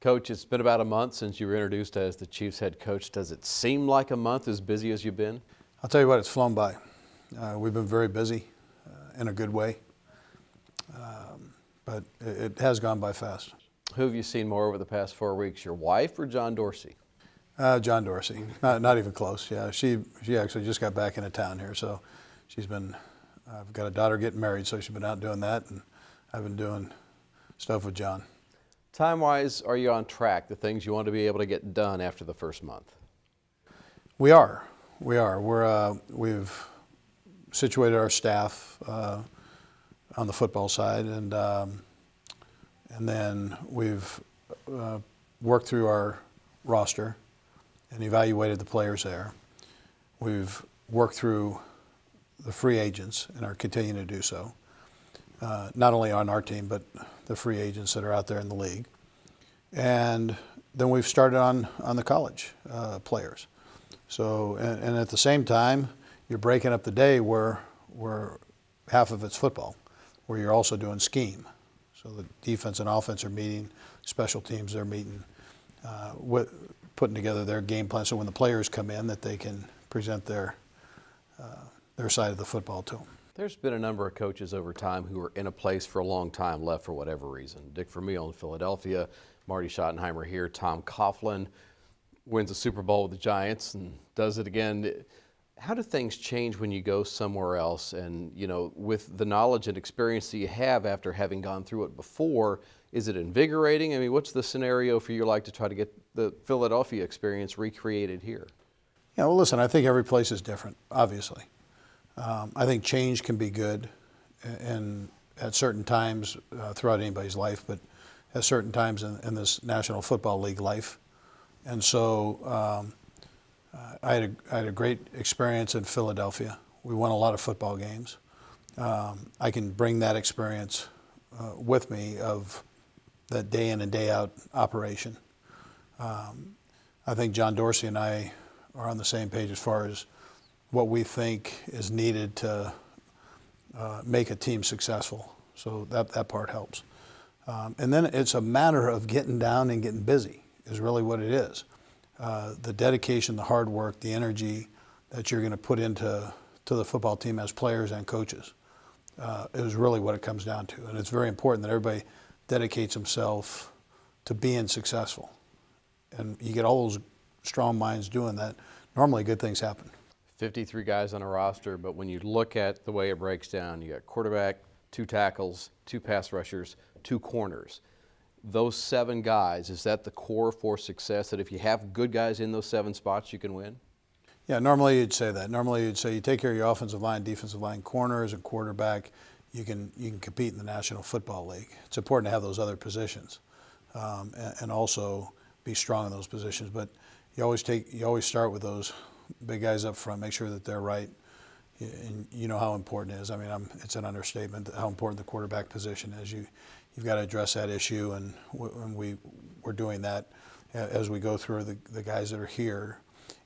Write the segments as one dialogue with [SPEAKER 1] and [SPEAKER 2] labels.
[SPEAKER 1] Coach, it's been about a month since you were introduced as the Chiefs head coach. Does it seem like a month, as busy as you've been?
[SPEAKER 2] I'll tell you what, it's flown by. We've been very busy in a good way, but it has gone by fast.
[SPEAKER 1] Who have you seen more over the past 4 weeks, your wife or John Dorsey?
[SPEAKER 2] John Dorsey, not even close. Yeah, she actually just got back into town here, so she's been. I've got a daughter getting married, so she's been out doing that, and I've been doing stuff with John.
[SPEAKER 1] Time-wise, are you on track, the things you want to be able to get done after the first month?
[SPEAKER 2] We are. We've situated our staff on the football side, and then we've worked through our roster and evaluated the players there. We've worked through the free agents and are continuing to do so, not only on our team, but the free agents that are out there in the league. And then we've started on the college players. So, and at the same time, you're breaking up the day where half of it's football, where you're also doing scheme. So the defense and offense are meeting, special teams are meeting, putting together their game plan so when the players come in that they can present their side of the football to them.
[SPEAKER 1] There's been a number of coaches over time who were in a place for a long time, left for whatever reason. Dick Vermeil in Philadelphia, Marty Schottenheimer here, Tom Coughlin wins a Super Bowl with the Giants and does it again. How do things change when you go somewhere else? And, you know, with the knowledge and experience that you have after having gone through it before, is it invigorating? I mean, what's the scenario for you like to try to get the Philadelphia experience recreated here?
[SPEAKER 2] Yeah, well, listen, I think every place is different, obviously. I think change can be good and at certain times throughout anybody's life, but at certain times in this National Football League life. And so I had a great experience in Philadelphia. We won a lot of football games. I can bring that experience with me of that day in and day out operation. I think John Dorsey and I are on the same page as far as what we think is needed to make a team successful. So that part helps. And then it's a matter of getting down and getting busy is really what it is. The dedication, the hard work, the energy that you're going to put into the football team as players and coaches is really what it comes down to. And it's very important that everybody dedicates himself to being successful. And you get all those strong minds doing that, normally good things happen.
[SPEAKER 1] 53 guys on a roster, but when you look at the way it breaks down, you got quarterback, 2 tackles, 2 pass rushers, 2 corners. Those 7 guys, is that the core for success, that if you have good guys in those 7 spots, you can win?
[SPEAKER 2] Yeah, normally you'd say that. Normally you'd say you take care of your offensive line, defensive line, corners, and quarterback, you can compete in the National Football League. It's important to have those other positions and also be strong in those positions. But you always start with those big guys up front, make sure that they're right. And you know how important it is. I mean, it's an understatement how important the quarterback position is. You've got to address that issue, and we're doing that as we go through the guys that are here.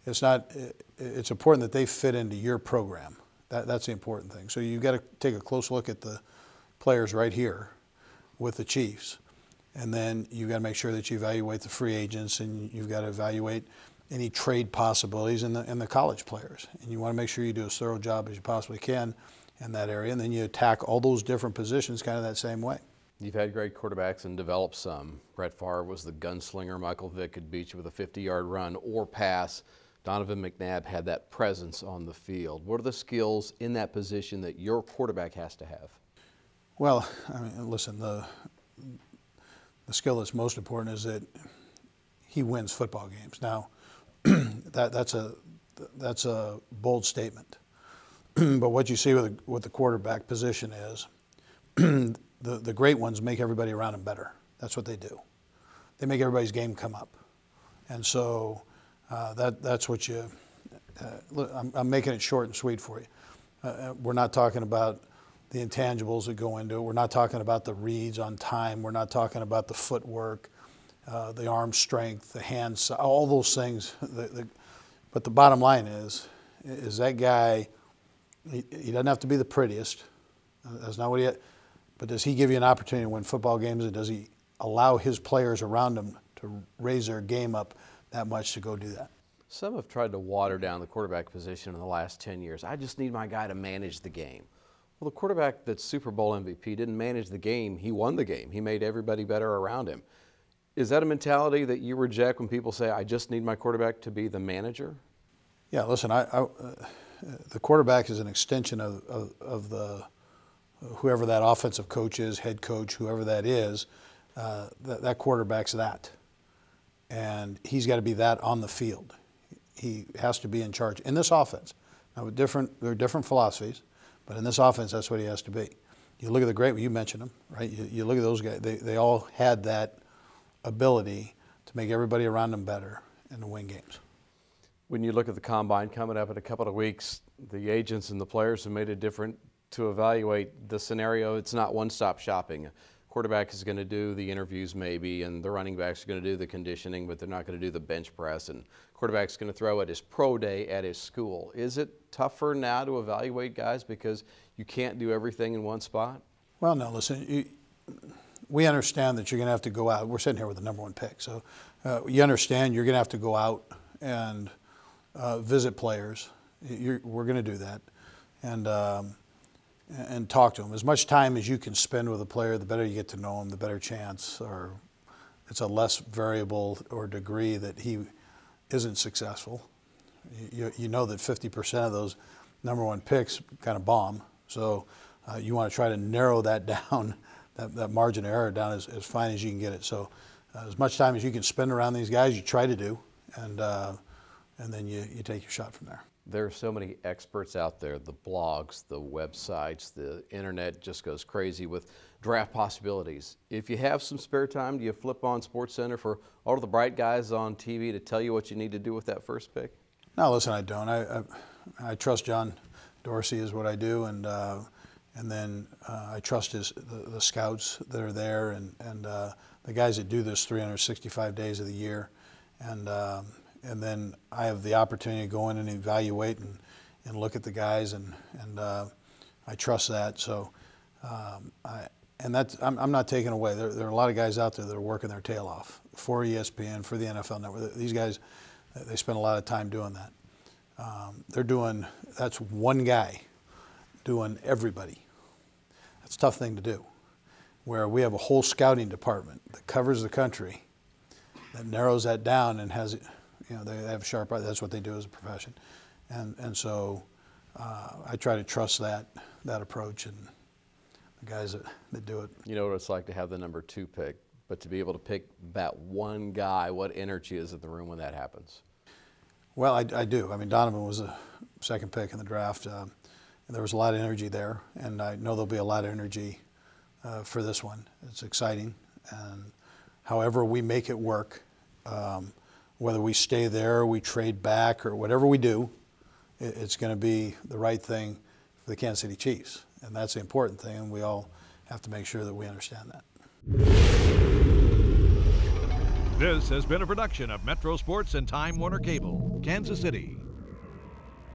[SPEAKER 2] It's important that they fit into your program. That's the important thing. So you've got to take a close look at the players right here with the Chiefs, and then you've got to make sure that you evaluate the free agents, and you've got to evaluate any trade possibilities in the college players. And you want to make sure you do as thorough job as you possibly can in that area, and then you attack all those different positions kind of that same way.
[SPEAKER 1] You've had great quarterbacks and developed some. Brett Favre was the gunslinger. Michael Vick could beat you with a 50-yard run or pass. Donovan McNabb had that presence on the field. What are the skills in that position that your quarterback has to have?
[SPEAKER 2] Well, I mean, listen, the skill that's most important is that he wins football games. Now, that's a bold statement. But what you see with the quarterback position is the great ones make everybody around them better. That's what they do. They make everybody's game come up. And so that's what you I'm making it short and sweet for you. We're not talking about the intangibles that go into it. We're not talking about the reads on time. We're not talking about the footwork, the arm strength, the hands, all those things. But the bottom line is that guy, he doesn't have to be the prettiest. That's not but does he give you an opportunity to win football games, and does he allow his players around him to raise their game up that much to go do that.
[SPEAKER 1] Some have tried to water down the quarterback position in the last 10 years. I just need my guy to manage the game. Well, the quarterback that's Super Bowl MVP didn't manage the game. He won the game. He made everybody better around him. Is that a mentality that you reject when people say, I just need my quarterback to be the manager?
[SPEAKER 2] Yeah, listen, the quarterback is an extension of the whoever that offensive coach is, head coach, whoever that is, that quarterback's that. And he's got to be that on the field. He has to be in charge in this offense. Now, there are different philosophies, but in this offense, that's what he has to be. You look at the great, you mentioned them, right? You look at those guys, they all had that ability to make everybody around them better and to win games.
[SPEAKER 1] When you look at the combine coming up in a couple of weeks, the agents and the players have made it different to evaluate the scenario. It's not one-stop shopping. Quarterback is going to do the interviews maybe, and the running backs are going to do the conditioning, but they're not going to do the bench press. And quarterback's going to throw at his pro day at his school. Is it tougher now to evaluate guys because you can't do everything in one spot?
[SPEAKER 2] Well, no, listen, we understand that you're going to have to go out. We're sitting here with the number 1 pick. So you understand you're going to have to go out and visit players. We're going to do that. And talk to them. As much time as you can spend with a player, the better you get to know him, the better chance, or it's a less variable or degree that he isn't successful. You know that 50% of those number 1 picks kind of bomb. So you want to try to narrow that down, that margin of error down as fine as you can get it. So as much time as you can spend around these guys, you try to do, and then you take your shot from there.
[SPEAKER 1] There are so many experts out there, the blogs, the websites, the internet just goes crazy with draft possibilities. If you have some spare time, do you flip on SportsCenter for all of the bright guys on TV to tell you what you need to do with that first pick?
[SPEAKER 2] No, listen, I don't. I trust John Dorsey is what I do, and then I trust the scouts that are there and the guys that do this 365 days of the year, and then I have the opportunity to go in and evaluate and look at the guys, and I trust that. So, I'm not taking away. There are a lot of guys out there that are working their tail off for ESPN, for the NFL Network. These guys, they spend a lot of time doing that. That's one guy doing everybody. That's a tough thing to do. Where we have a whole scouting department that covers the country, that narrows that down and has. They have sharp eyes. That's what they do as a profession, and so I try to trust that approach and the guys that do it.
[SPEAKER 1] You know what it's like to have the number 2 pick, but to be able to pick that one guy. What energy is in the room when that happens?
[SPEAKER 2] Well, I do. I mean, Donovan was the 2nd pick in the draft, and there was a lot of energy there, and I know there'll be a lot of energy for this one. It's exciting, and however we make it work. Whether we stay there, we trade back, or whatever we do, it's going to be the right thing for the Kansas City Chiefs. And that's the important thing, and we all have to make sure that we understand that.
[SPEAKER 3] This has been a production of Metro Sports and Time Warner Cable, Kansas City.